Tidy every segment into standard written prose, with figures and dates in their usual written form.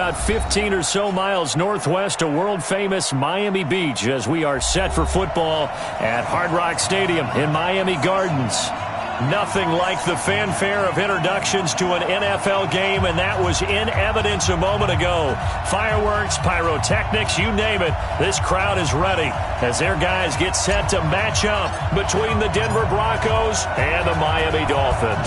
about 15 or so miles northwest of world-famous Miami Beach as we are set for football at Hard Rock Stadium in Miami Gardens. Nothing like the fanfare of introductions to an NFL game, and that was in evidence a moment ago. Fireworks, pyrotechnics, you name it. This crowd is ready as their guys get set to match up between the Denver Broncos and the Miami Dolphins.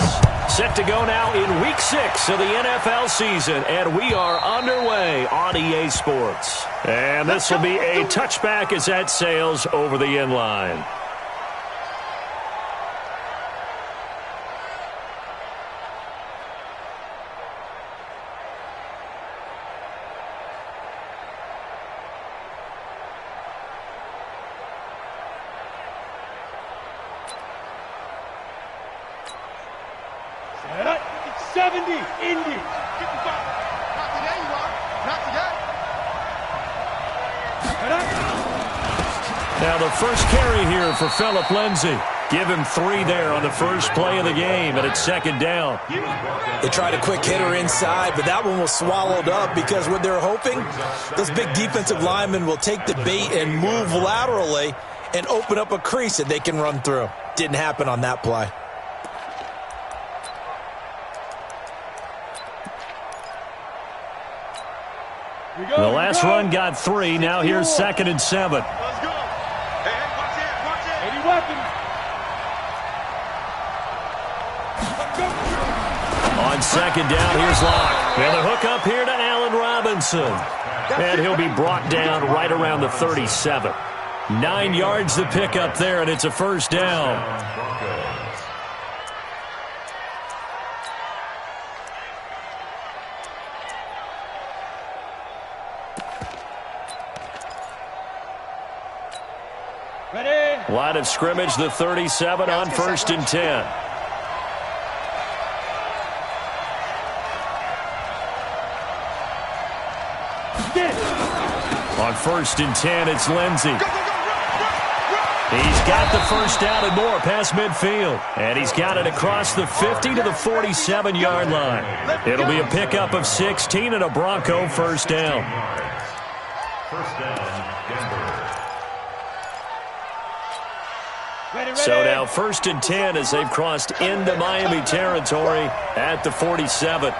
Set to go now in Week 6 of the NFL season, and we are underway on EA Sports. And this will be a touchback as that sails over the end line. Now the first carry here for Phillip Lindsay. Give him 3 there on the first play of the game, and it's second down. They tried a quick hitter inside, but that one was swallowed up because what they're hoping, those big defensive linemen will take the bait and move laterally and open up a crease that they can run through. Didn't happen on that play. The last run got 3. Now here's 2nd and 7. Let's go. Hey, watch it. 80 weapons. On second down, here's Locke. And the hook up here to Allen Robinson. And he'll be brought down right around the 37. 9 yards to pick up there, and it's a first down. Line of scrimmage, the 37 on 1st and 10. On 1st and 10, it's Lindsay. He's got the first down and more past midfield. And he's got it across the 50 to the 47-yard line. It'll be a pickup of 16 and a Bronco first down. So now 1st and 10 as they've crossed into Miami territory at the 47.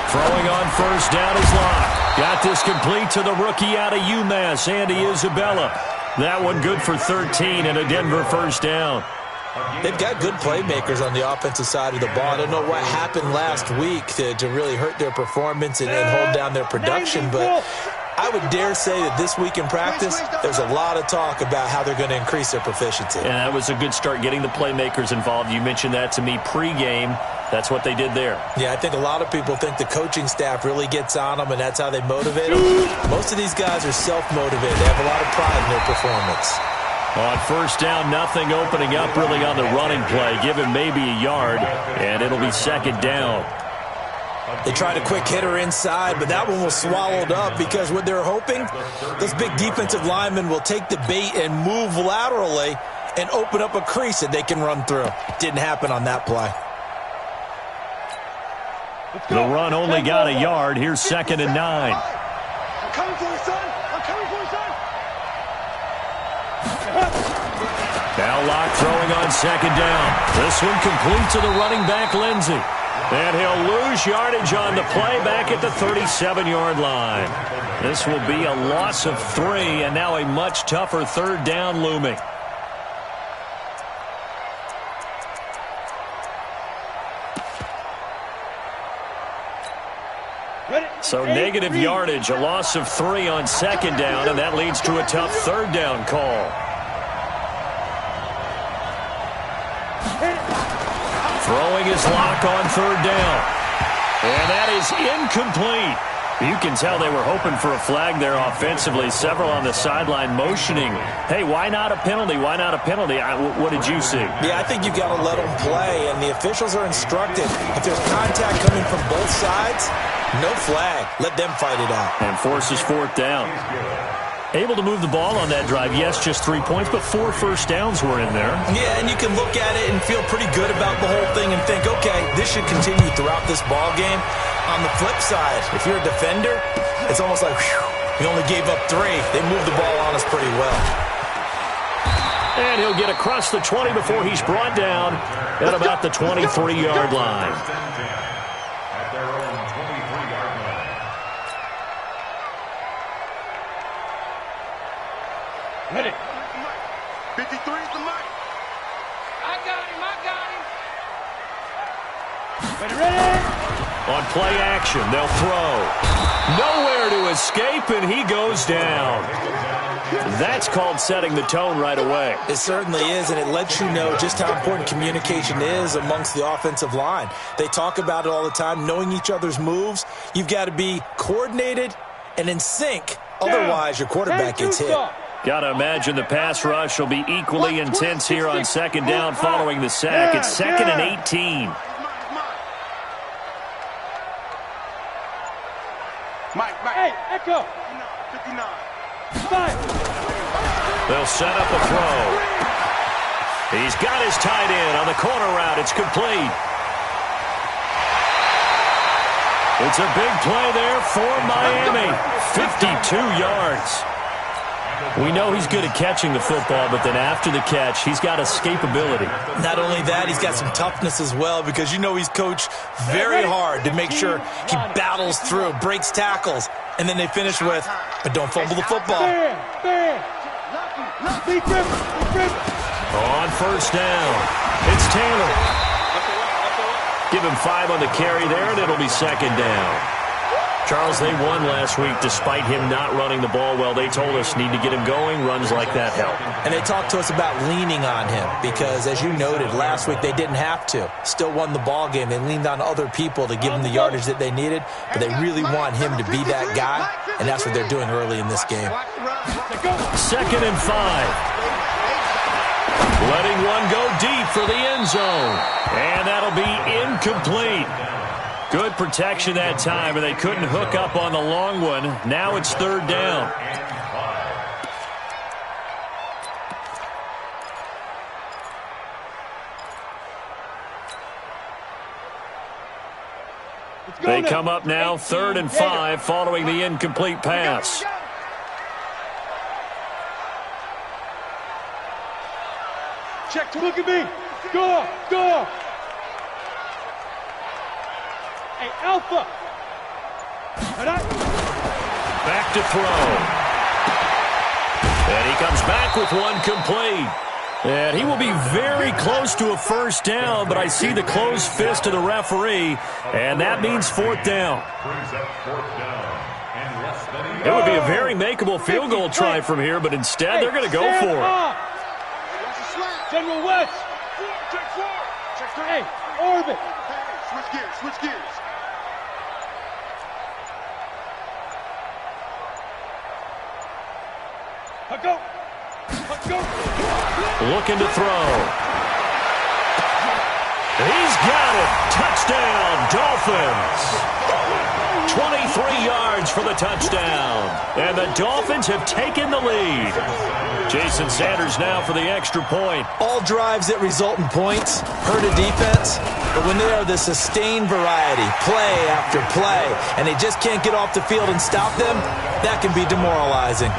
Throwing on first down is Locke. Got this complete to the rookie out of UMass, Andy Isabella. That one good for 13 and a Denver first down. They've got good playmakers on the offensive side of the ball. I don't know what happened last week to really hurt their performance and hold down their production, but I would dare say that this week in practice, there's a lot of talk about how they're going to increase their proficiency. And that was a good start getting the playmakers involved. You mentioned that to me pregame. That's what they did there. Yeah, I think a lot of people think the coaching staff really gets on them, and that's how they motivate them. Most of these guys are self-motivated. They have a lot of pride in their performance. On first down, nothing opening up really on the running play. Give him maybe a yard, and it'll be second down. They tried a quick hitter inside, but that one was swallowed up because what they're hoping, those big defensive linemen will take the bait and move laterally and open up a crease that they can run through. Didn't happen on that play. The run only got a yard. Here's 2nd and 9. I'm coming for you, son. I'm coming for you, son. Now Locke throwing on second down. This one complete to the running back, Lindsay. And he'll lose yardage on the play back at the 37-yard line. This will be a loss of 3, and now a much tougher 3rd down looming. So negative yardage, a loss of 3 on second down, and that leads to a tough 3rd down call. Throwing his Locke on 3rd down. And that is incomplete. You can tell they were hoping for a flag there offensively. Several on the sideline motioning. Hey, why not a penalty? Why not a penalty? What did you see? Yeah, I think you've got to let them play, and the officials are instructed. If there's contact coming from both sides, no flag. Let them fight it out. And forces 4th down. Able to move the ball on that drive. Yes, just 3 points, but 4 first downs were in there. Yeah, and you can look at it and feel pretty good about the whole thing and think, okay, this should continue throughout this ball game. On the flip side, if you're a defender, it's almost like, whew, we only gave up 3. They moved the ball on us pretty well. And he'll get across the 20 before he's brought down at about the 23-yard line. Ready. 53 is the mic. I got him. Ready. On play action, they'll throw. Nowhere to escape, and he goes down. That's called setting the tone right away. It certainly is, and it lets you know just how important communication is amongst the offensive line. They talk about it all the time, knowing each other's moves. You've got to be coordinated and in sync. Otherwise, your quarterback gets hit. Got to imagine the pass rush will be equally intense here on second down following the sack. It's 2nd and 18. Mike. Hey, Echo. 59. They'll set up a throw. He's got his tight end on the corner route. It's complete. It's a big play there for Miami. 52 yards. We know he's good at catching the football, but then after the catch, he's got escapability. Not only that, he's got some toughness as well, because you know he's coached very hard to make sure he battles through, breaks tackles, and then they finish with, but don't fumble the football. On first down, it's Taylor. Give him 5 on the carry there, and it'll be second down. Charles, they won last week despite him not running the ball well. They told us need to get him going. Runs like that help. And they talked to us about leaning on him because, as you noted, last week they didn't have to. Still won the ball game. They leaned on other people to give them the yardage that they needed, but they really want him to be that guy, and that's what they're doing early in this game. 2nd and 5. Letting one go deep for the end zone. And that'll be incomplete. Good protection that time, and they couldn't hook up on the long one. Now it's 3rd down. They come up now 3rd and 5 following the incomplete pass. Check to look at me. Go. Hey, Alpha. Back to throw. And he comes back with one complete. And he will be very close to a first down, but I see the closed fist of the referee, and that means 4th down. It would be a very makeable field goal try from here, but instead they're going to go for it. General West. Check 4. Check 3. Hey, orbit. Switch gears. Go. Looking to throw. He's got it. Touchdown, Dolphins. 23 yards for the touchdown. And the Dolphins have taken the lead. Jason Sanders now for the extra point. All drives that result in points hurt a defense, but when they are the sustained variety, play after play, and they just can't get off the field and stop them, that can be demoralizing.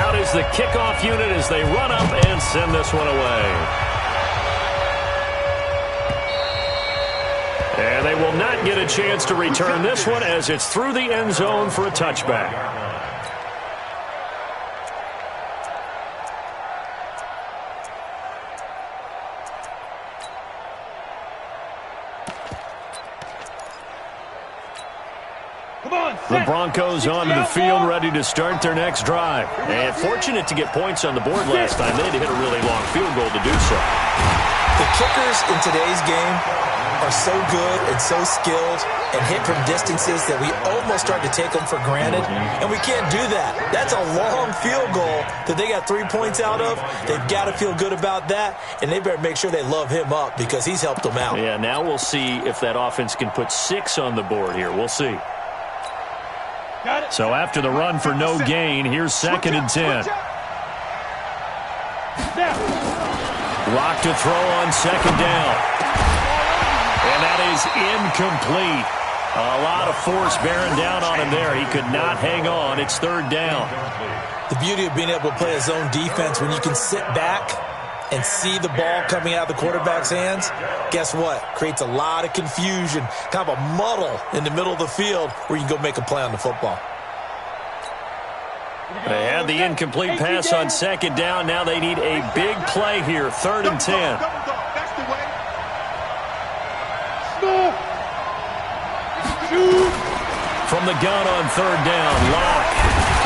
Out is the kickoff unit as they run up and send this one away. And they will not get a chance to return this one as it's through the end zone for a touchback. The Broncos onto the field, ready to start their next drive. And fortunate to get points on the board last time. They had to hit a really long field goal to do so. The kickers in today's game are so good and so skilled and hit from distances that we almost start to take them for granted. And we can't do that. That's a long field goal that they got 3 points out of. They've got to feel good about that, and they better make sure they love him up because he's helped them out. Yeah, now we'll see if that offense can put 6 on the board here. We'll see. Got it. So after the run for no gain, here's 2nd and 10. Lock to throw on 2nd down. And that is incomplete. A lot of force bearing down on him there. He could not hang on. It's 3rd down. The beauty of being able to play a zone defense when you can sit back and see the ball coming out of the quarterback's hands, guess what? Creates a lot of confusion, kind of a muddle in the middle of the field where you can go make a play on the football. They had the incomplete pass on 2nd down. Now they need a big play here, 3rd and 10. From the gun on 3rd down, Locke.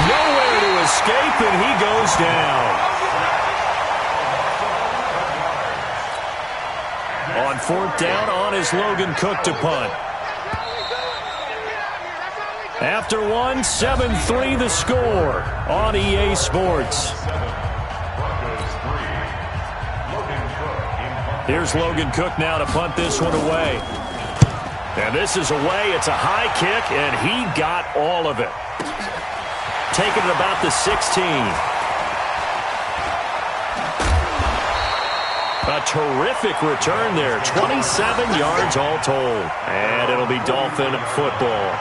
Nowhere to escape, and he goes down. On 4th down, on is Logan Cook to punt. After one, 7-3 the score on EA Sports. Here's Logan Cook now to punt this one away. And this is away. It's a high kick, and he got all of it. Taking it about the 16. A terrific return there. 27 yards all told. And it'll be Dolphin football.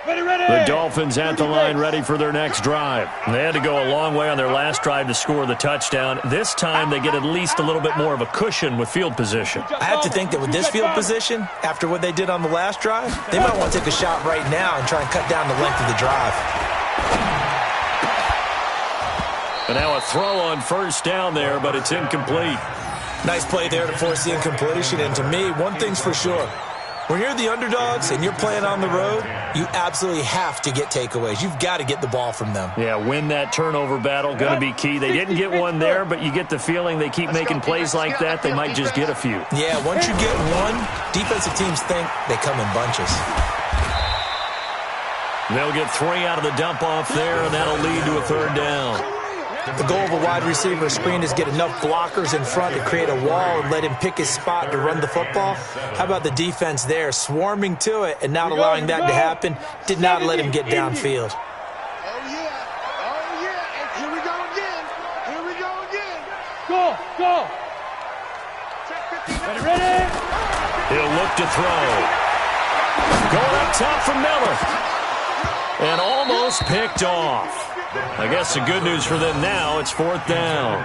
The Dolphins at the line ready for their next drive. They had to go a long way on their last drive to score the touchdown. This time they get at least a little bit more of a cushion with field position. I have to think that with this field position, after what they did on the last drive, they might want to take a shot right now and try and cut down the length of the drive. And now a throw on 1st down there, but it's incomplete. Nice play there to force the incompletion. And to me, one thing's for sure. When you're the underdogs and you're playing on the road, you absolutely have to get takeaways. You've got to get the ball from them. Yeah, win that turnover battle, going to be key. They didn't get one there, but you get the feeling they keep making plays like that, they might just get a few. Yeah, once you get one, defensive teams think they come in bunches. They'll get 3 out of the dump-off there, and that'll lead to a 3rd down. The goal of a wide receiver screen is get enough blockers in front to create a wall and let him pick his spot to run the football. How about the defense there, swarming to it and not allowing that to happen? Did not let him get downfield. Oh, yeah. Oh, yeah. And here we go again. Here we go again. Go. Ready? He'll look to throw. Going up top for Miller. And almost picked off. I guess the good news for them now, it's 4th down.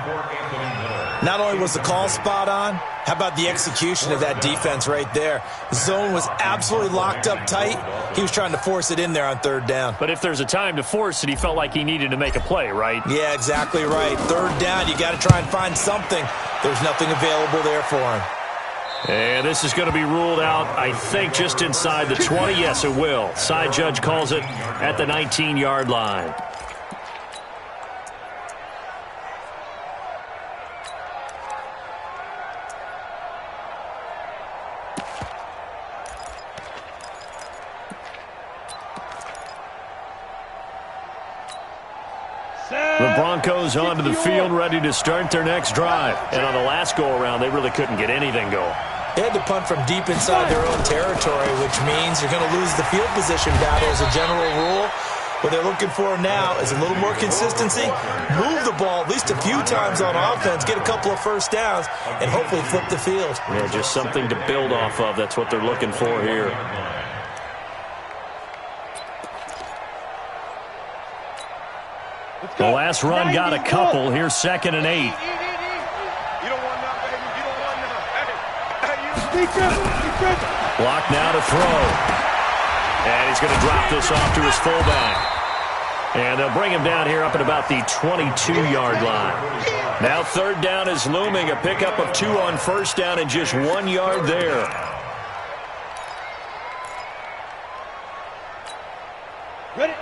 Not only was the call spot on, how about the execution of that defense right there? The zone was absolutely locked up tight. He was trying to force it in there on 3rd down. But if there's a time to force it, he felt like he needed to make a play, right? Yeah, exactly right. 3rd down, you got to try and find something. There's nothing available there for him. And this is going to be ruled out, I think, just inside the 20. Yes, it will. Side judge calls it at the 19-yard line. The Broncos onto the field, ready to start their next drive. And on the last go-around, they really couldn't get anything going. They had to punt from deep inside their own territory, which means you're going to lose the field position battle as a general rule. What they're looking for now is a little more consistency, move the ball at least a few times on offense, get a couple of 1st downs, and hopefully flip the field. Yeah, just something to build off of. That's what they're looking for here. The last run got a couple. Here's 2nd and 8. You don't want none, baby. You don't want none. Block now to throw. And he's going to drop this off to his fullback. And they'll bring him down here up at about the 22-yard line. Now 3rd down is looming. A pickup of 2 on 1st down and just 1 yard there.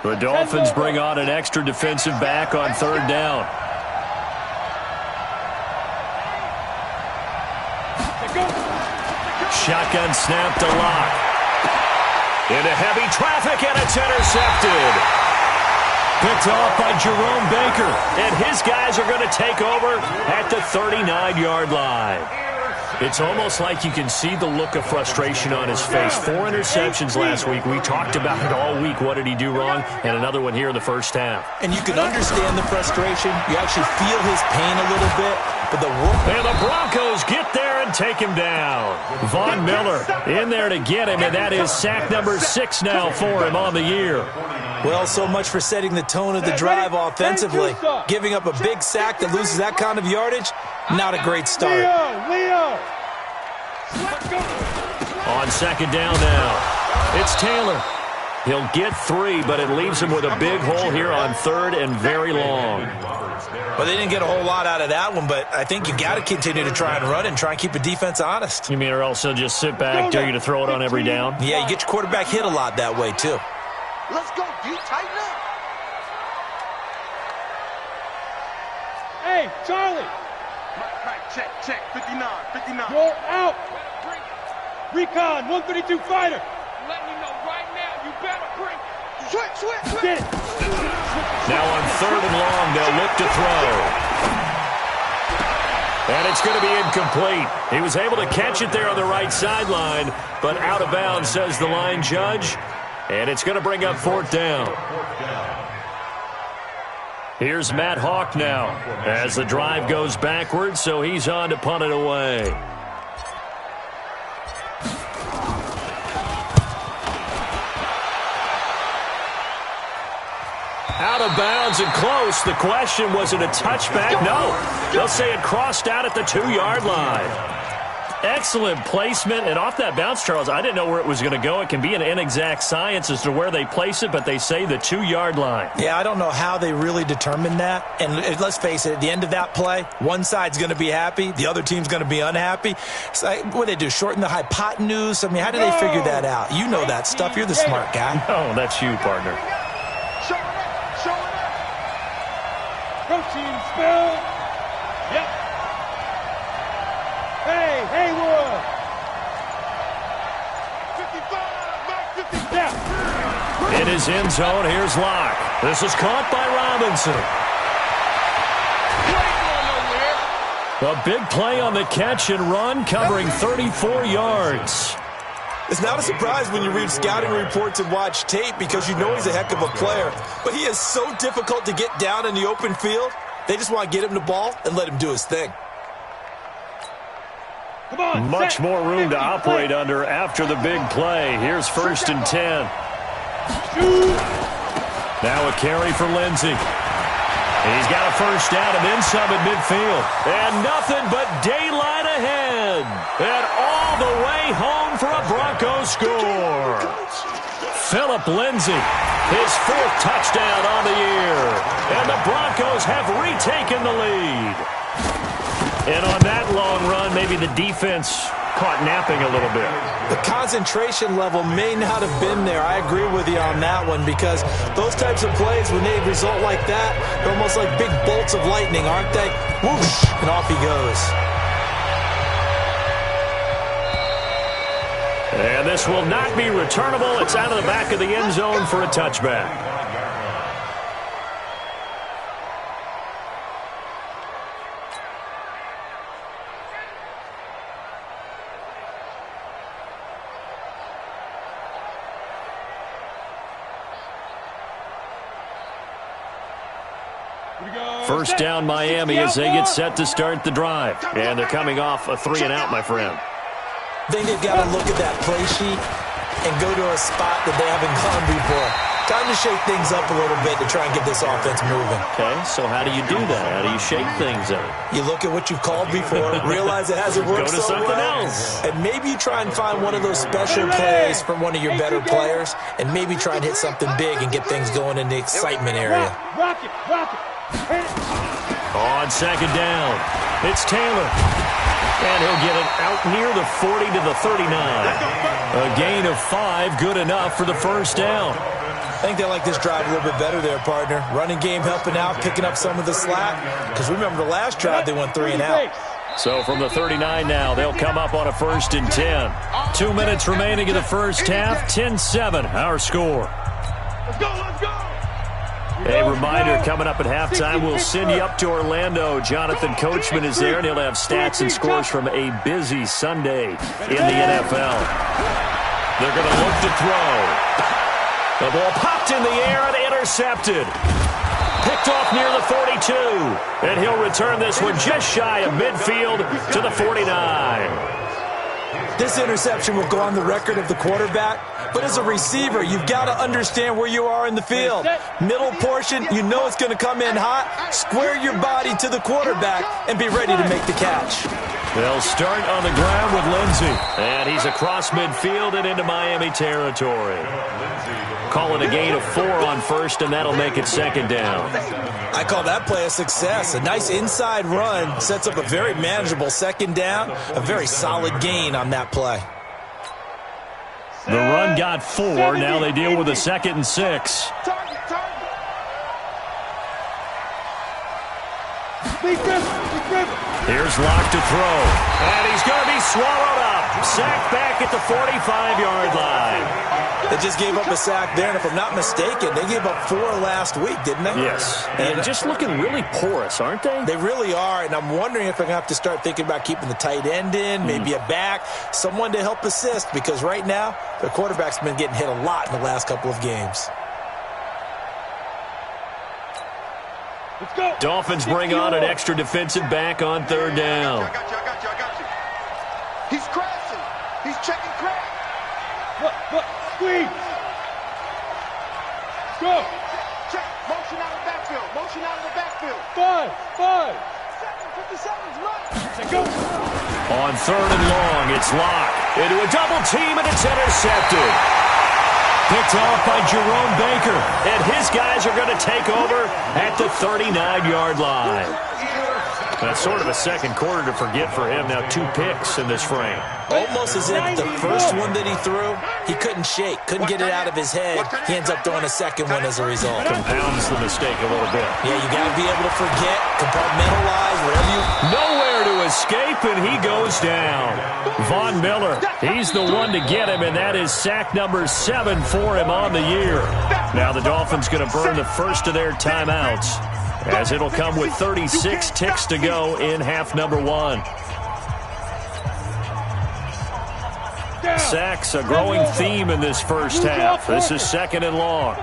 The Dolphins bring on an extra defensive back on 3rd down. Shotgun snap to Locke. Into heavy traffic, and it's intercepted. Picked off by Jerome Baker. And his guys are going to take over at the 39-yard line. It's almost like you can see the look of frustration on his face. 4 interceptions last week. We talked about it all week. What did he do wrong? And another one here in the first half. And you can understand the frustration. You actually feel his pain a little bit. But and the Broncos get there and take him down. Von Miller in there to get him, and that is sack number 6 now for him on the year. Well, so much for setting the tone of the drive offensively. Giving up a big sack that loses that kind of yardage, not a great start. Leo. On second down now, it's Taylor. He'll get 3, but it leaves him with a big hole here on 3rd and very long. Well, they didn't get a whole lot out of that one, but I think you got to continue to try and run and try and keep a defense honest. You mean or else he'll just sit back, dare you to throw it on every down? Yeah, you get your quarterback hit a lot that way, too. Let's go, D. Tighten up. Hey, Charlie. Check. 59. You're out. Recon, 132 fighter. Let me know right now. You better bring. Switch. Get it. Now on 3rd and long, they'll look to throw. And it's going to be incomplete. He was able to catch it there on the right sideline, but out of bounds, says the line judge. And it's going to bring up 4th down. Here's Matt Hawk now as the drive goes backwards, so he's on to punt it away. Out of bounds and close. The question, was it a touchback? No. They'll say it crossed out at the 2-yard line. Excellent placement, and off that bounce, Charles, I didn't know where it was going to go. It can be an inexact science as to where they place it, but they say the 2-yard line. Yeah, I don't know how they really determined that. And let's face it, at the end of that play, one side's going to be happy, the other team's going to be unhappy. So what do they do, shorten the hypotenuse? I mean, how do they figure that out? You know that stuff. You're the smart guy. No, that's you, partner. Show it up. Protein spill. Yep. Hey, Haywood! 55, 50. In his end zone, here's Locke. This is caught by Robinson. A big play on the catch and run, covering 34 yards. It's not a surprise when you read scouting reports and watch tape because you know he's a heck of a player. But he is so difficult to get down in the open field. They just want to get him the ball and let him do his thing. Much more room to operate under after the big play. Here's 1st and 10. Now a carry for Lindsey. He's got a first down and then some at midfield. And nothing but daylight ahead. And all the way home for a Broncos score. Phillip Lindsey, his 4th touchdown on the year. And the Broncos have retaken the lead. And on that long run, maybe the defense caught napping a little bit. The concentration level may not have been there. I agree with you on that one because those types of plays, when they result like that, they're almost like big bolts of lightning, aren't they? Whoosh, and off he goes. And this will not be returnable. It's out of the back of the end zone for a touchback. First down Miami as they get set to start the drive. And they're coming off a 3-and-out, my friend. I think they've got to look at that play sheet and go to a spot that they haven't gone before. Time to shake things up a little bit to try and get this offense moving. Okay, so how do you do that? How do you shake things up? You look at what you've called before, realize it hasn't worked Go to so something well, else. and maybe you try and find one of those special plays from one of your better players, and maybe try and hit something big and get things going in the excitement area. Rock it. On second down, it's Taylor. And he'll get it out near the 40 to the 39. A gain of 5, good enough for the first down. I think they like this drive a little bit better there, partner. Running game helping out, picking up some of the slack. Because remember the last drive, they went 3-and-out. So from the 39 now, they'll come up on a 1st and 10. 2 minutes remaining in the first half, 10-7, our score. Let's go. A reminder, coming up at halftime, we'll send you up to Orlando. Jonathan Coachman is there, and he'll have stats and scores from a busy Sunday in the NFL. They're going to look to throw. The ball popped in the air and intercepted. Picked off near the 42. And he'll return this one just shy of midfield to the 49. This interception will go on the record of the quarterback, but as a receiver, you've got to understand where you are in the field. Middle portion, you know it's going to come in hot. Square your body to the quarterback and be ready to make the catch. They'll start on the ground with Lindsey. And he's across midfield and into Miami territory. Call it a gain of 4 on first, and that'll make it second down. I call that play a success. A nice inside run sets up a very manageable second down. A very solid gain on that play. The run got 4. Now they deal with a 2nd and 6. Here's Locke to throw. And he's going to be swallowed up. Sacked back at the 45-yard line. They just gave up a sack there, and if I'm not mistaken, they gave up 4 last week, didn't they? Yes. And just looking really porous, aren't they? They really are, and I'm wondering if I'm going to have to start thinking about keeping the tight end in, maybe a back, someone to help assist, because right now, the quarterback's been getting hit a lot in the last couple of games. Let's go. Dolphins bring on an extra defensive back on 3rd down. I got you. He's crashing. He's checking crash. Look. Squeeze. Go. Check. Motion out of the backfield. 5. 57's right. Go. On 3rd and long, it's Locke. Into a double team, and it's intercepted. Picked off by Jerome Baker. And his guys are going to take over at the 39-yard line. That's sort of a second quarter to forget for him. Now 2 picks in this frame. Almost as if the first one that he threw, he couldn't shake, couldn't get it out of his head. He ends up throwing a second one as a result. Compounds the mistake a little bit. Yeah, you got to be able to forget, compartmentalize, whatever you... Nowhere to escape, and he goes down. Von Miller, he's the one to get him, and that is sack number 7 for him on the year. Now the Dolphins going to burn the first of their timeouts, as it'll come with 36 ticks to go in half number 1. Sacks, a growing theme in this first half. This is 2nd and long.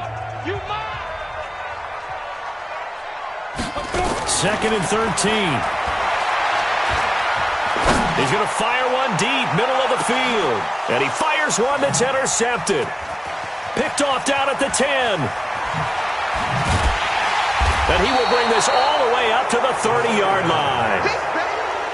2nd and 13. He's going to fire one deep, middle of the field. And he fires one that's intercepted. Picked off down at the 10. And he will bring this all the way up to the 30-yard line.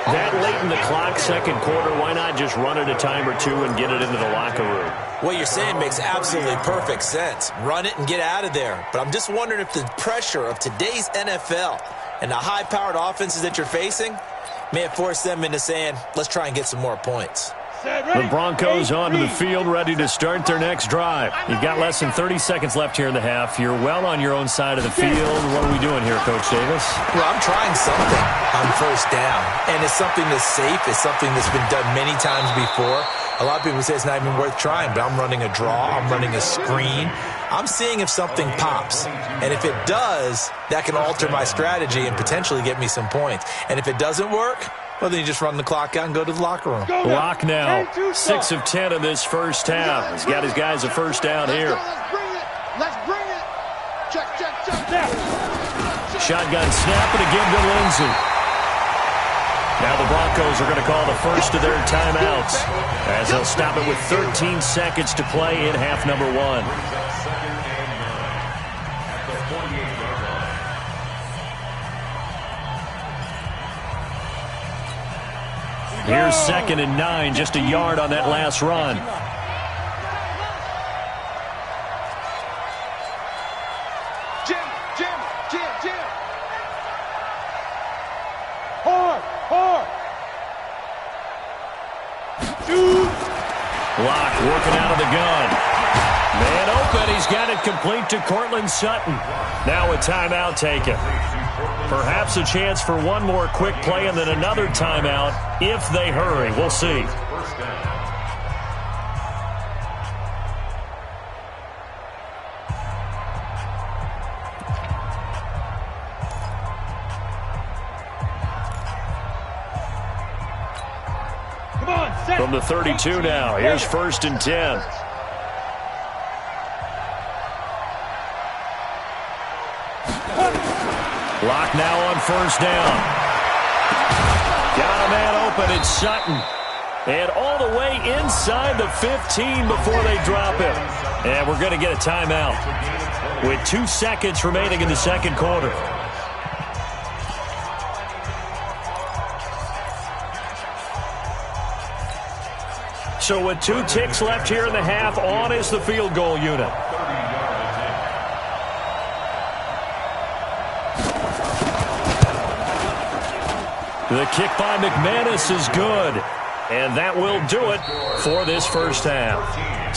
That late in the clock, second quarter, why not just run it a time or 2 and get it into the locker room? What you're saying makes absolutely perfect sense. Run it and get out of there. But I'm just wondering if the pressure of today's NFL and the high-powered offenses that you're facing may have forced them into saying, let's try and get some more points. The Broncos onto the field, ready to start their next drive. You've got less than 30 seconds left here in the half. You're well on your own side of the field. What are we doing here, Coach Davis? Well, I'm trying something on first down, and it's something that's safe. It's something that's been done many times before. A lot of people say it's not even worth trying, but I'm running a draw. I'm running a screen. I'm seeing if something pops, and if it does, that can alter my strategy and potentially get me some points. And if it doesn't work, well, then you just run the clock out and go to the locker room. Block now. 6 of 10 in this first half. He's got his guys a first down here. Let's bring it. Check. Shotgun snap and again to Lindsey. Now the Broncos are going to call the first of their timeouts, as they'll stop it with 13 seconds to play in half number 1. Here's 2nd and 9, just a yard on that last run. Jim. Hard. Shoot. Locke working out of the gun. Man open, he's got it complete to Cortland Sutton. Now a timeout taken. Perhaps a chance for one more quick play and then another timeout if they hurry. We'll see. From the 32 now, here's 1st and 10. Lock now on 1st down. Got a man open, it's Sutton. And all the way inside the 15 before they drop him. And we're going to get a timeout with 2 seconds remaining in the second quarter. So with 2 ticks left here in the half, on is the field goal unit. The kick by McManus is good. And that will do it for this first half.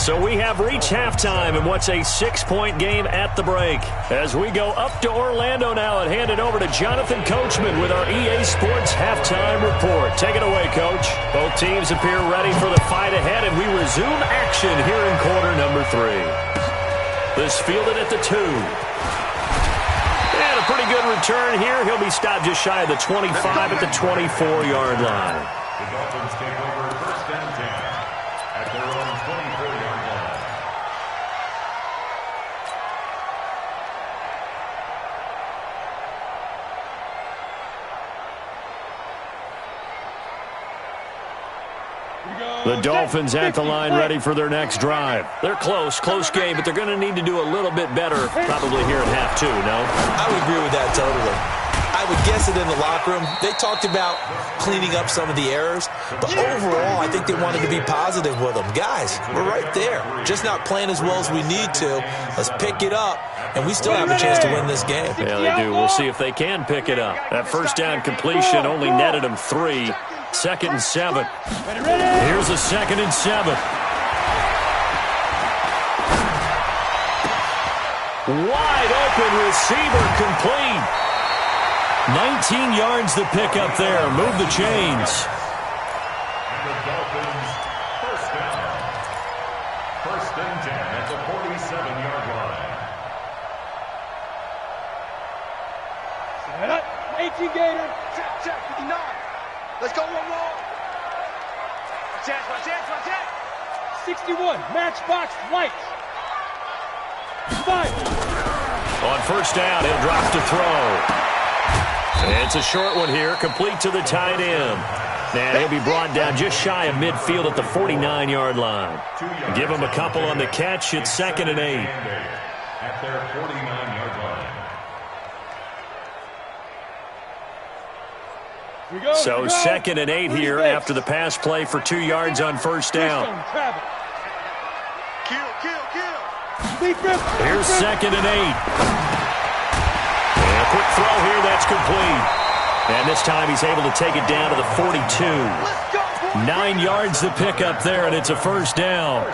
So we have reached halftime in what's a 6-point game at the break. As we go up to Orlando now and hand it over to Jonathan Coachman with our EA Sports Halftime Report. Take it away, Coach. Both teams appear ready for the fight ahead, and we resume action here in quarter number 3. This fielded at the 2. And a pretty good return here. He'll be stopped just shy of the 25 at the 24-yard line. The Dolphins take over 1st and 10 at their own 24-yard line. The Dolphins at the line ready for their next drive. They're close game, but they're going to need to do a little bit better probably here in half 2, no? I would agree with that totally. I would guess it in the locker room. They talked about cleaning up some of the errors, but overall, I think they wanted to be positive with them. Guys, we're right there. Just not playing as well as we need to. Let's pick it up, and we still have a chance to win this game. Yeah, they do. We'll see if they can pick it up. That first down completion only netted them 3. 2nd and 7. Here's a 2nd and 7. Wide open receiver complete. 19 yards to pick up there. Move the chains. And the Dolphins, 1st down. 1st and 10 at the 47-yard line. Set up. 18 Gator. Check, 59. Let's go, one more. Watch out. 61. Matchbox lights. 5. On 1st down, he'll drop to throw. It's a short one here, complete to the tight end. And he'll be brought down just shy of midfield at the 49-yard line. Give him a couple on the catch. It's 2nd and 8. At their 49-yard line. So 2nd and 8 here after the pass play for 2 yards on 1st down. Kill. Here's 2nd and 8. And a quick throw here, that's complete. And this time he's able to take it down to the 42. 9 yards to pick up there, and it's a 1st down.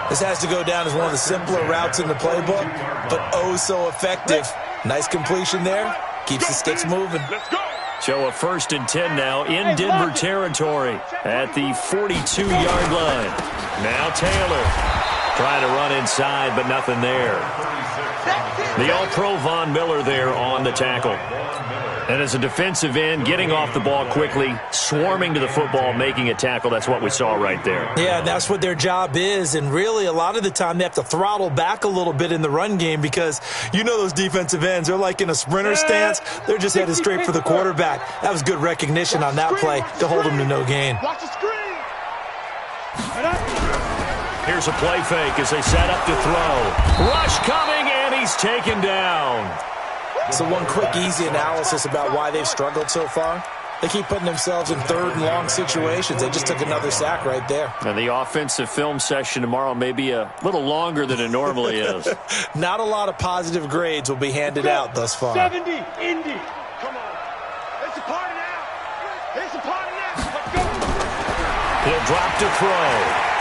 This has to go down as one of the simpler routes in the playbook, but oh so effective. Nice completion there. Keeps the sticks moving. So a 1st and 10 now in Denver territory at the 42-yard line. Now Taylor trying to run inside, but nothing there. The All-Pro Von Miller there on the tackle. And as a defensive end, getting off the ball quickly, swarming to the football, making a tackle, that's what we saw right there. Yeah, that's what their job is, and really a lot of the time they have to throttle back a little bit in the run game because you know those defensive ends, they're like in a sprinter stance. They're just headed straight for the quarterback. That was good recognition on that play to hold them to no gain. Watch the screen. Here's a play fake as they set up to throw. Rush coming, and he's taken down. So one quick, easy analysis about why they've struggled so far. They keep putting themselves in 3rd and long situations. They just took another sack right there. And the offensive film session tomorrow may be a little longer than it normally is. Not a lot of positive grades will be handed out thus far. 70, Indy. Come on. It's a party now. It's a party now. Let's go. He'll drop to throw.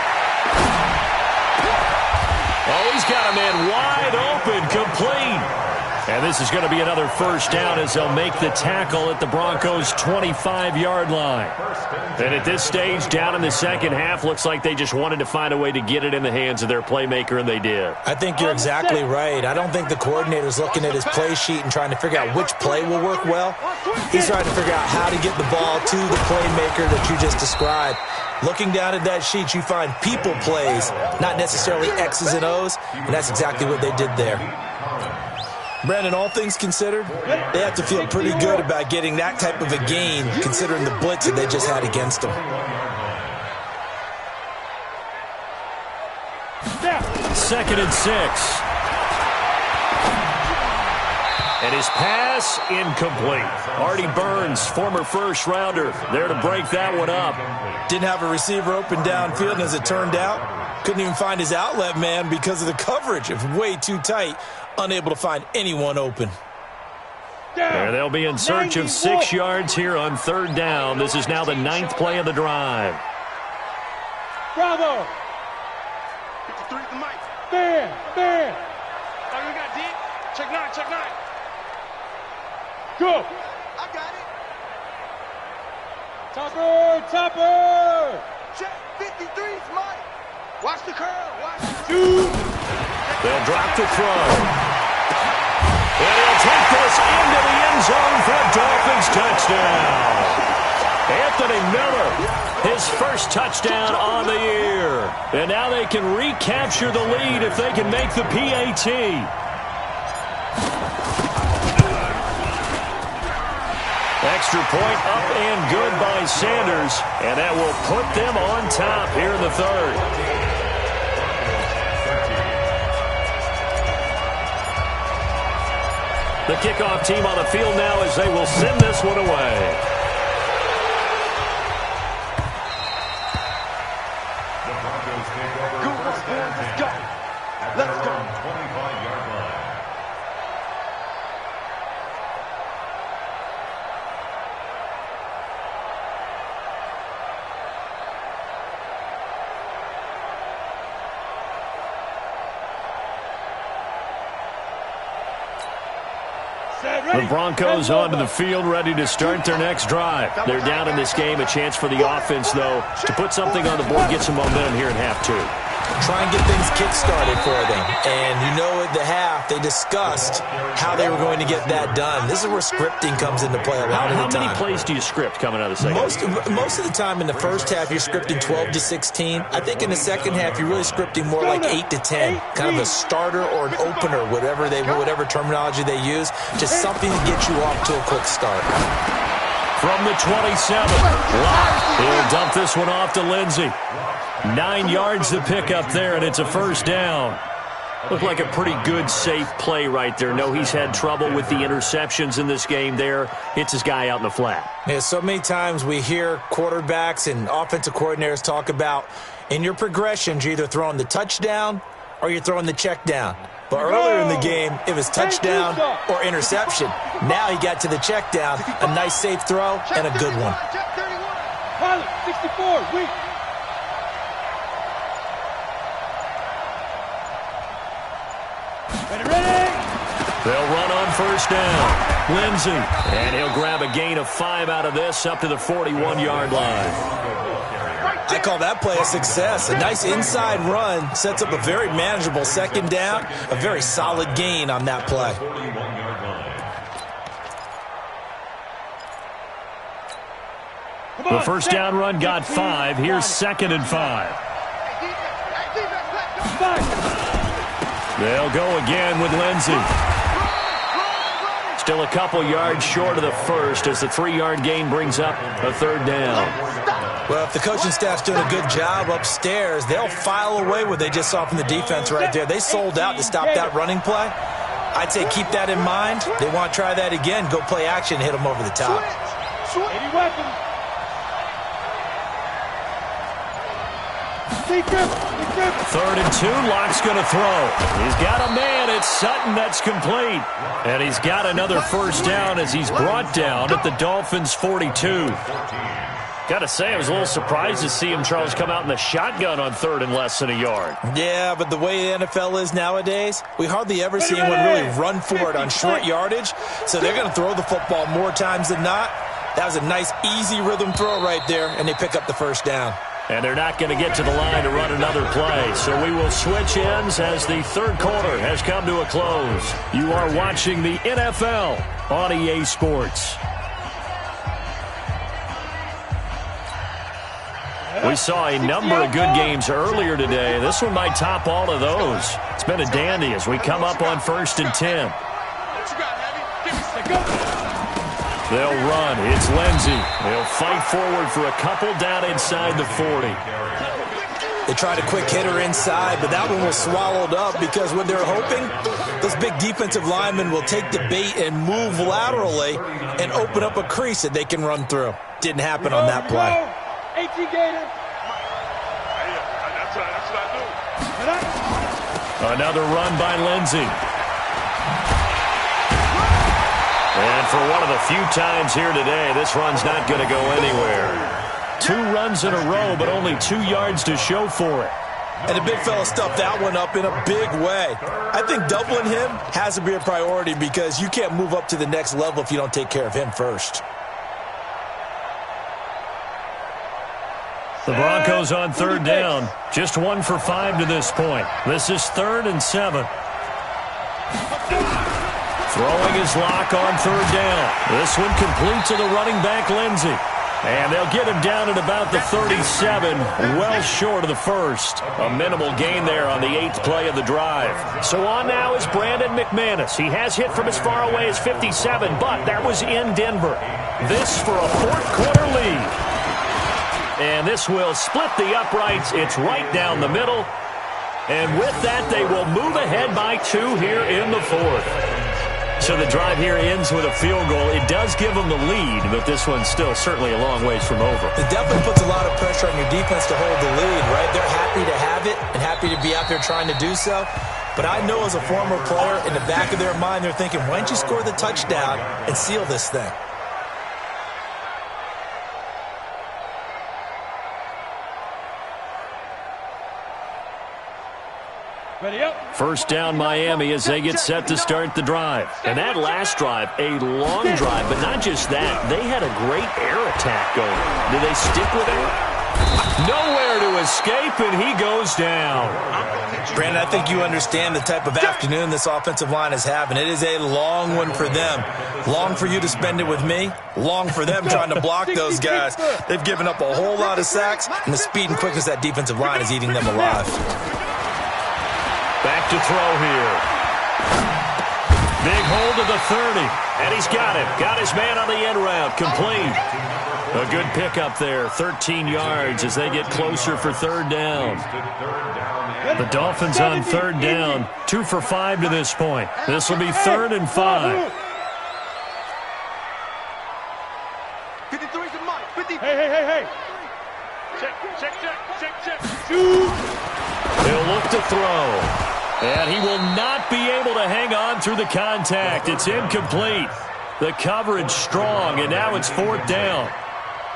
Oh, he's got a man wide open, complete. And this is going to be another first down as they'll make the tackle at the Broncos' 25-yard line. And at this stage, down in the second half, looks like they just wanted to find a way to get it in the hands of their playmaker, and they did. I think you're exactly right. I don't think the coordinator's looking at his play sheet and trying to figure out which play will work well. He's trying to figure out how to get the ball to the playmaker that you just described. Looking down at that sheet, you find people plays, not necessarily X's and O's, and that's exactly what they did there. Brandon, all things considered, they have to feel pretty good about getting that type of a gain considering the blitz that they just had against them. Second and 6. And his pass incomplete. Artie Burns, former first-rounder, there to break that one up. Didn't have a receiver open downfield, and as it turned out, couldn't even find his outlet man because of the coverage. It was way too tight, unable to find anyone open. There they'll be in search of 6 yards here on third down. This is now the 9th play of the drive. Bravo! 53 the mic. Man! Oh, you got D? Check 9. Go! I got it. Topper! Check 53's mic. Watch the curl. Two! They'll drop the throw. And he'll take this into the end zone for a Dolphins touchdown. Anthony Miller, his first touchdown on the year. And now they can recapture the lead if they can make the PAT. Extra point up and good by Sanders. And that will put them on top here in the third. The kickoff team on the field now as they will send this one away. The Broncos take over first and 10. Let's go. 25-yard line. The Broncos onto the field, ready to start their next drive. They're down in this game. A chance for the offense, though, to put something on the board, get some momentum here in half 2. Try and get things kick-started for them. And you know at the half, they discussed how they were going to get that done. This is where scripting comes into play a lot of the time. How many plays do you script coming out of the second half? Most of the time in the first half, you're scripting 12 to 16. I think in the second half, you're really scripting more like 8 to 10. Kind of a starter or an opener, whatever terminology they use. Just something to get you off to a quick start. From the 27, Locke. He'll dump this one off to Lindsey. 9 yards to pick up there, and it's a first down. Looked like a pretty good, safe play right there. No, he's had trouble with the interceptions in this game there. Hits his guy out in the flat. Yeah, so many times we hear quarterbacks and offensive coordinators talk about in your progressions, you're either throwing the touchdown or you're throwing the check down. But earlier in the game, it was touchdown or interception. Now he got to the check down, a nice safe throw, and a good one. Pilot, 64, weak. Ready? They'll run on first down. Lindsey. And he'll grab a gain of 5 out of this up to the 41-yard line. I call that play a success. A nice inside run sets up a very manageable second down. A very solid gain on that play. The first down run got 5. Here's 2nd and 5. They'll go again with Lindsey. Still a couple yards short of the first as the 3-yard gain brings up a third down. Well, if the coaching staff's doing a good job upstairs, they'll file away what they just saw from the defense right there. They sold out to stop that running play. I'd say keep that in mind. They want to try that again. Go play action, hit them over the top. 80 weapons. Third and 2, Locke's going to throw. He's got a man. It's Sutton that's complete. And he's got another first down as he's brought down at the Dolphins' 42. Got to say, I was a little surprised to see him, Charles, come out in the shotgun on 3rd and less than a yard. Yeah, but the way the NFL is nowadays, we hardly ever see anyone really run for it on short yardage. So they're going to throw the football more times than not. That was a nice, easy rhythm throw right there, and they pick up the first down. And they're not going to get to the line to run another play. So we will switch ends as the 3rd quarter has come to a close. You are watching the NFL on EA Sports. We saw a number of good games earlier today. This one might top all of those. It's been a dandy as we come up on 1st and 10. They'll run. It's Lindsey. They'll fight forward for a couple down inside the 40. They tried a quick hitter inside, but that one was swallowed up because what they're hoping, those big defensive linemen will take the bait and move laterally and open up a crease that they can run through. Didn't happen on that play. 18 Gator. That's what I do. Another run by Lindsey. And for one of the few times here today, this run's not going to go anywhere. 2 runs in a row, but only 2 yards to show for it. And the big fella stuffed that one up in a big way. I think doubling him has to be a priority because you can't move up to the next level if you don't take care of him first. The Broncos on 3rd down. Just 1 for 5 to this point. This is 3rd and 7. Throwing his lock on 3rd down. This one complete to the running back, Lindsey. And they'll get him down at about the 37, well short of the first. A minimal gain there on the 8th play of the drive. So on now is Brandon McManus. He has hit from as far away as 57, but that was in Denver. This for a 4th quarter lead. And this will split the uprights. It's right down the middle. And with that, they will move ahead by 2 here in the 4th. So the drive here ends with a field goal. It does give them the lead, but this one's still certainly a long ways from over. It definitely puts a lot of pressure on your defense to hold the lead, right? They're happy to have it and happy to be out there trying to do so. But I know as a former player, in the back of their mind, they're thinking, why don't you score the touchdown and seal this thing? Ready up. 1st down Miami as they get set to start the drive. And that last drive, a long drive, but not just that. They had a great air attack going. Do they stick with it? Nowhere to escape, and he goes down. Brandon, I think you understand the type of afternoon this offensive line is having. It is a long one for them. Long for you to spend it with me. Long for them trying to block those guys. They've given up a whole lot of sacks, and the speed and quickness of that defensive line is eating them alive. Back to throw here. Big hold of the 30. And he's got him. Got his man on the end route. Complete. A good pickup there. 13 yards as they get closer for 3rd down. The Dolphins on 3rd down. 2 for 5 to this point. This will be 3rd and 5. 53's a mic. 50. Hey. Check. Shoot. He'll look to throw. And he will not be able to hang on through the contact. It's incomplete. The coverage strong, and now it's 4th down.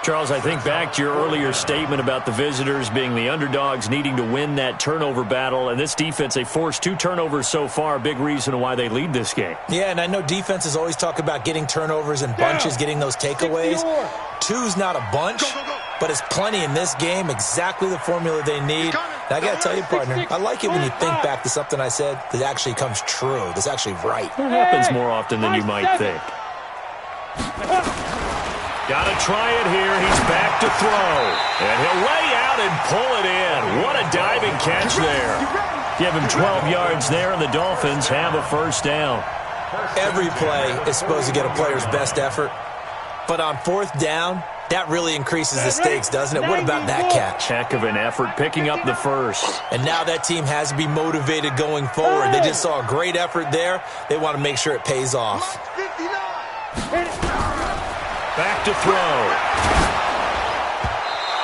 Charles, I think back to your earlier statement about the visitors being the underdogs needing to win that turnover battle. And this defense, they forced 2 turnovers so far. Big reason why they lead this game. Yeah, and I know defenses always talk about getting turnovers in bunches, getting those takeaways. 2's not a bunch, but it's plenty in this game, exactly the formula they need. And I got to tell you, partner, I like it when you think back to something I said that actually comes true, that's actually right. It happens more often than you might think. Got to try it here. He's back to throw. And he'll lay out and pull it in. What a diving catch there. Give him 12 yards there, and the Dolphins have a 1st down. Every play is supposed to get a player's best effort. But on 4th down, that really increases the stakes, doesn't it? What about that catch? Heck of an effort picking up the first. And now that team has to be motivated going forward. They just saw a great effort there. They want to make sure it pays off. Back to throw.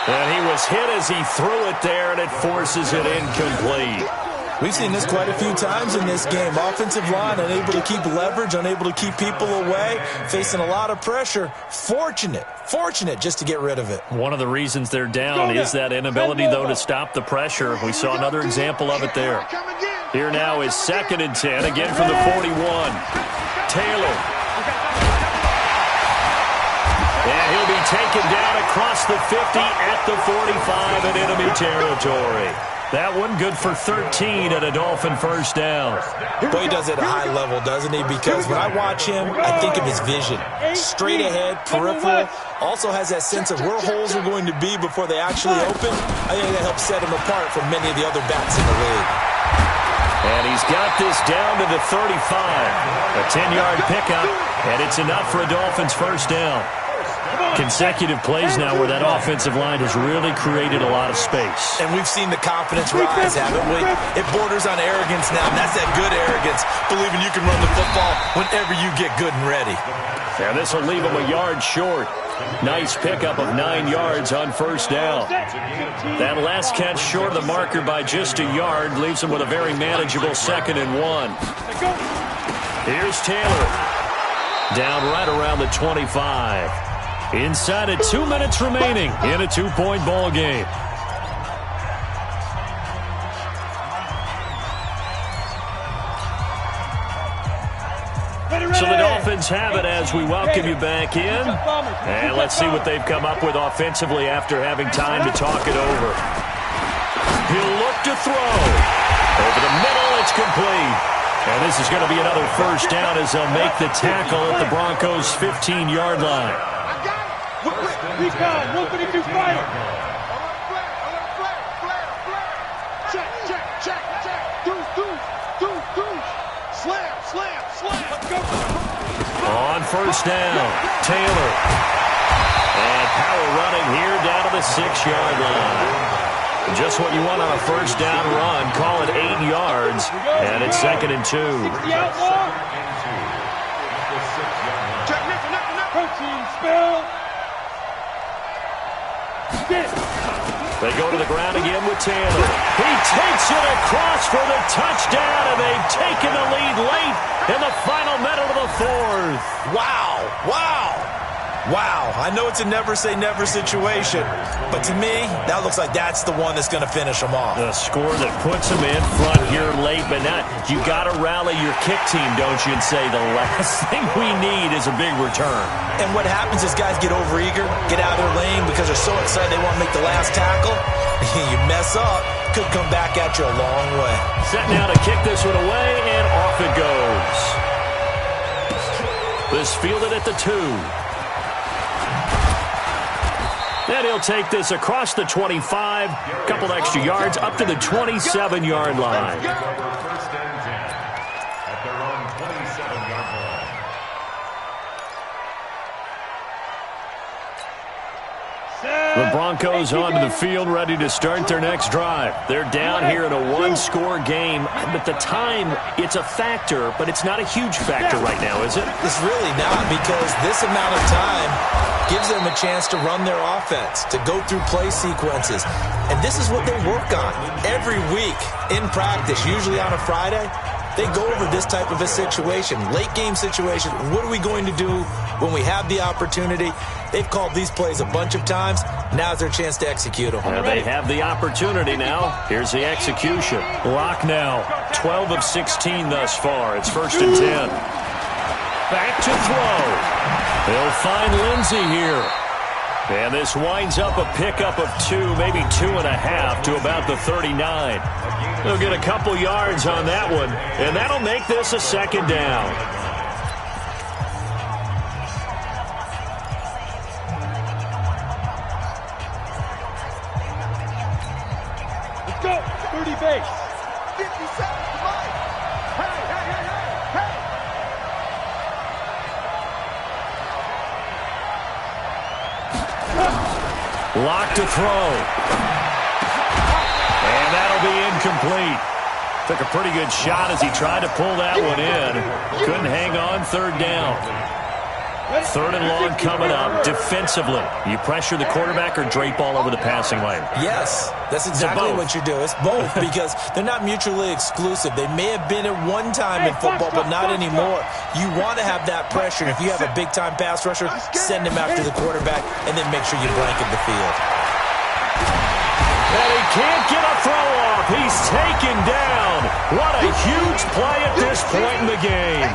And he was hit as he threw it there, and it forces it incomplete. We've seen this quite a few times in this game. Offensive line unable to keep leverage, unable to keep people away, facing a lot of pressure. Fortunate just to get rid of it. One of the reasons they're down is that inability, though, to stop the pressure. We saw another example of it there. Here now is 2nd and 10, again from the 41. Taylor. And he'll be taken down across the 50 at the 45 in enemy territory. That one good for 13 and a Dolphin first down. Boy, he does it at a high level, doesn't he? Because when I watch him, I think of his vision. Straight ahead, peripheral. Also has that sense of where holes are going to be before they actually open. I think that helps set him apart from many of the other backs in the league. And he's got this down to the 35. A 10-yard pickup, and it's enough for a Dolphins first down. Consecutive plays now where that offensive line has really created a lot of space. And we've seen the confidence rise, haven't we? It borders on arrogance now, and that's that good arrogance, believing you can run the football whenever you get good and ready. And this will leave him a yard short. Nice pickup of 9 yards on first down. That last catch short of the marker by just a yard leaves him with a very manageable 2nd and 1. Here's Taylor. Down right around the 25. Inside of 2 minutes remaining in a 2-point ball game. So the Dolphins have it as we welcome you back in. And let's see what they've come up with offensively after having time to talk it over. He'll look to throw. Over the middle, it's complete. And this is going to be another first down as they'll make the tackle at the Broncos' 15-yard line. Recon, 152 fire. Check. Deuce. Slam. Go. On first down, Taylor. And power running here down to the 6-yard line. Just what you want on a first down run. Call it 8 yards. And it's 2nd and 2. Protein spill. They go to the ground again with Taylor. He takes it across for the touchdown, and they've taken the lead late in the final minute of the 4th. Wow. I know it's a never-say-never situation, but to me, that looks like that's the one that's going to finish them off. The score that puts them in front here late, but not. You got to rally your kick team, don't you, and say the last thing we need is a big return. And what happens is guys get overeager, get out of their lane because they're so excited they want to make the last tackle. You mess up, could come back at you a long way. Set now to kick this one away, and off it goes. This fielded at the 2. Then he'll take this across the 25, couple extra yards, up to the 27-yard line. First and 10 at their own 27-yard line. The Broncos onto the field, ready to start their next drive. They're down here in a one-score game, but the time, it's a factor, but it's not a huge factor right now, is it? It's really not, because this amount of time gives them a chance to run their offense, to go through play sequences. And this is what they work on every week in practice, usually on a Friday. They go over this type of a situation, late game situation. What are we going to do when we have the opportunity? They've called these plays a bunch of times. Now's their chance to execute them. Well, they have the opportunity now. Here's the execution. Lock now. 12 of 16 thus far. It's 1st and 10. Back to throw. They'll find Lindsey here. And this winds up a pickup of 2, maybe 2.5 to about the 39. They'll get a couple yards on that one, and that'll make this a 2nd down. Let's go. 30 base. 57 to Mike. Hey. Lock to throw. And that'll be incomplete. Took a pretty good shot as he tried to pull that one in. Couldn't hang on 3rd down. Third and long coming up. Defensively, you pressure the quarterback or drape all over the passing lane? Yes, that's exactly what you do. It's both because they're not mutually exclusive. They may have been at one time in football, but not anymore. You want to have that pressure. And if you have a big-time pass rusher, send him after the quarterback, and then make sure you blanket the field. And he can't get a throw off. He's taken down. What a huge play at this point in the game.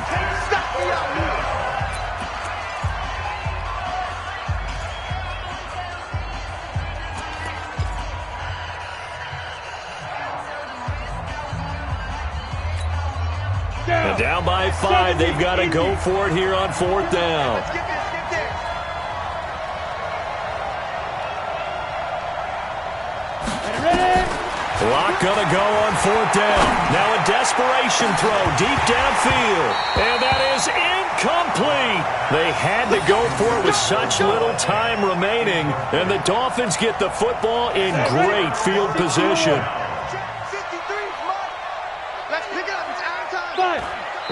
And down by 5, they've got to go for it here on 4th down. Clock going to go on 4th down. Now a desperation throw deep downfield. And that is incomplete. They had to go for it with such little time remaining. And the Dolphins get the football in great field position.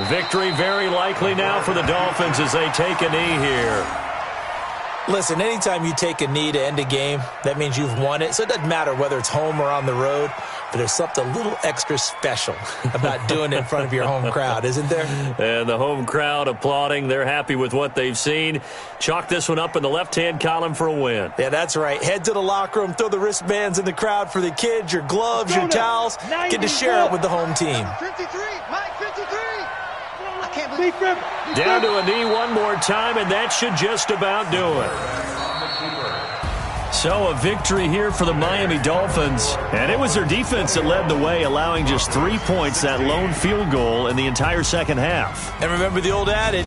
Victory very likely now for the Dolphins as they take a knee here. Listen, anytime you take a knee to end a game, that means you've won it. So it doesn't matter whether it's home or on the road, but there's something a little extra special about doing it in front of your home crowd, isn't there? And the home crowd applauding. They're happy with what they've seen. Chalk this one up in the left-hand column for a win. Yeah, that's right. Head to the locker room, throw the wristbands in the crowd for the kids, your gloves, your towels. Get to share it with the home team. 53, Mike, 53. Down to a knee one more time, and that should just about do it. So a victory here for the Miami Dolphins. And it was their defense that led the way, allowing just 3 points, that lone field goal in the entire second half. And remember the old adage.